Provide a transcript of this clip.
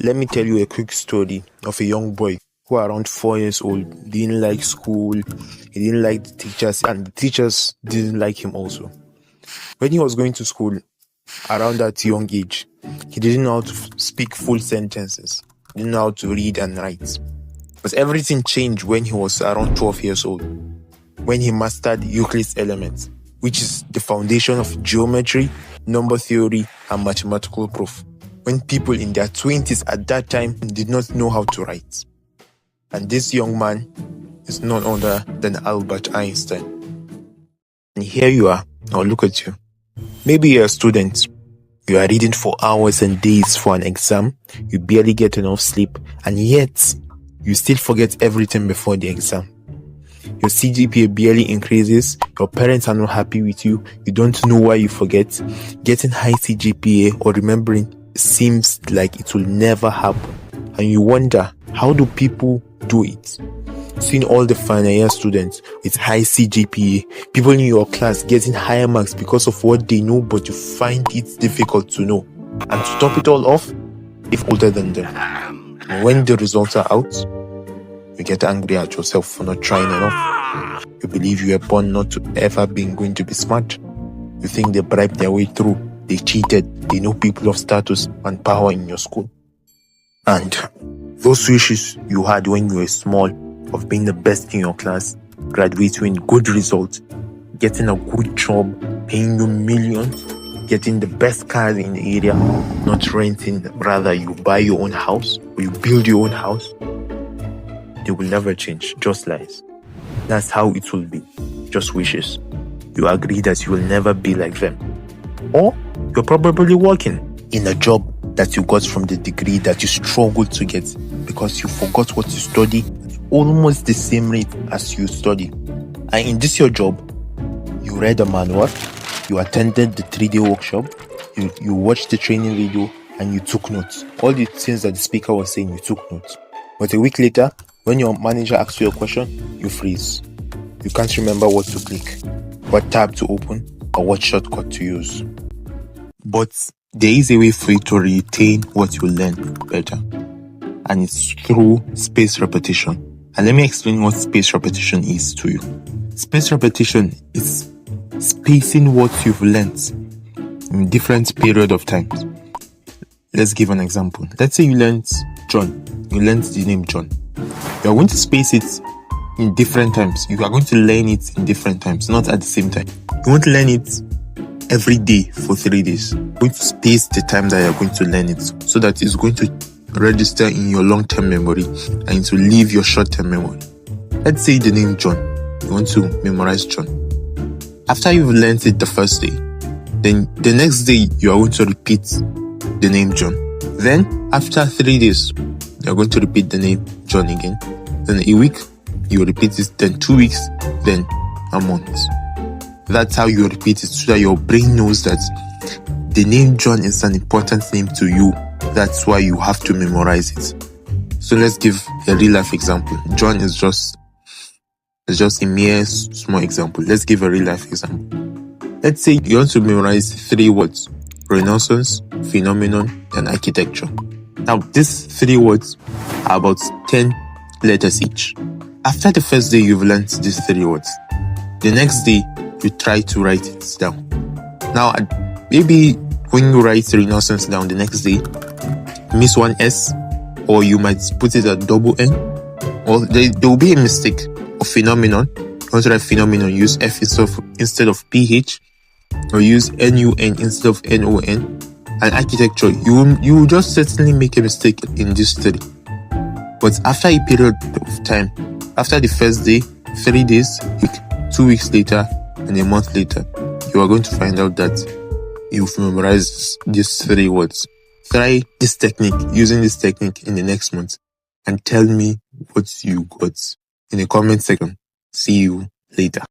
Let me tell you a quick story of a young boy who around 4 years old didn't like school, he didn't like the teachers, and the teachers didn't like him also. When he was going to school around that young age, he didn't know how to speak full sentences, he didn't know how to read and write. But everything changed when he was around 12 years old, when he mastered Euclid's elements, which is the foundation of geometry, number theory, and mathematical proof, when people in their 20s at that time did not know how to write. And this young man is none other than Albert Einstein. And here you are. Now look at you. Maybe you're a student. You are reading for hours and days for an exam. You barely get enough sleep. And yet, you still forget everything before the exam. Your CGPA barely increases. Your parents are not happy with you. You don't know why you forget. Getting high CGPA or remembering seems like it will never happen. And you wonder, how do people do it? Seeing all the final year students with high CGPA, people in your class getting higher marks because of what they know, but you find it difficult to know. And to top it all off, if older than them. And when the results are out, you get angry at yourself for not trying enough. You believe you were born not to ever be going to be smart. You think they bribed their way through. They cheated. They know people of status and power in your school. And those wishes you had when you were small of being the best in your class, graduating with good results, getting a good job, paying you millions, getting the best cars in the area, not renting, rather you buy your own house or you build your own house, they will never change, just lies. That's how it will be, just wishes. You agree that you will never be like them. Or you're probably working in a job that you got from the degree that you struggled to get because you forgot what you study at almost the same rate as you study. And in this your job, you read a manual, you attended the 3-day workshop, you watched the training video, and you took notes. All the things that the speaker was saying, you took notes. But a week later, when your manager asks you a question, you freeze. You can't remember what to click, what tab to open, or what shortcut to use. But there is a way for you to retain what you learn better. And it's through spaced repetition. And let me explain what spaced repetition is to you. Spaced repetition is spacing what you've learned in different period of times. Let's give an example. Let's say you learned John. You learned the name John. You are going to space it in different times. You are going to learn it in different times, not at the same time. You want to learn it every day for 3 days. You're going to space the time that you're going to learn it so that it's going to register in your long-term memory and it will leave your short-term memory. Let's say the name John. You want to memorize John. After you've learned it the first day, then the next day you are going to repeat the name John. Then after 3 days, you're going to repeat the name John again. Then a week, you repeat it. Then 2 weeks, then a month. That's how you repeat it so that your brain knows that the name John is an important name to you. That's why you have to memorize it. So let's give a real life example. John is just a mere small example. Let's give a real life example. Let's say you want to memorize 3 words: Renaissance, phenomenon, and architecture. Now, these 3 words are about 10 letters each. After the first day you've learned these 3 words, the next day you try to write it down. Now, maybe when you write Renaissance down the next day, miss one S, or you might put it at double N, or there will be a mistake of phenomenon. You want to write phenomenon, use F instead of PH, or use NUN instead of NON. And architecture, you will just certainly make a mistake in this study. But after a period of time, after the first day, 3 days, 2 weeks later, and a month later, you are going to find out that you've memorized these 3 words. Try this technique, using this technique in the next month, and tell me what you got in the comment section. See you later.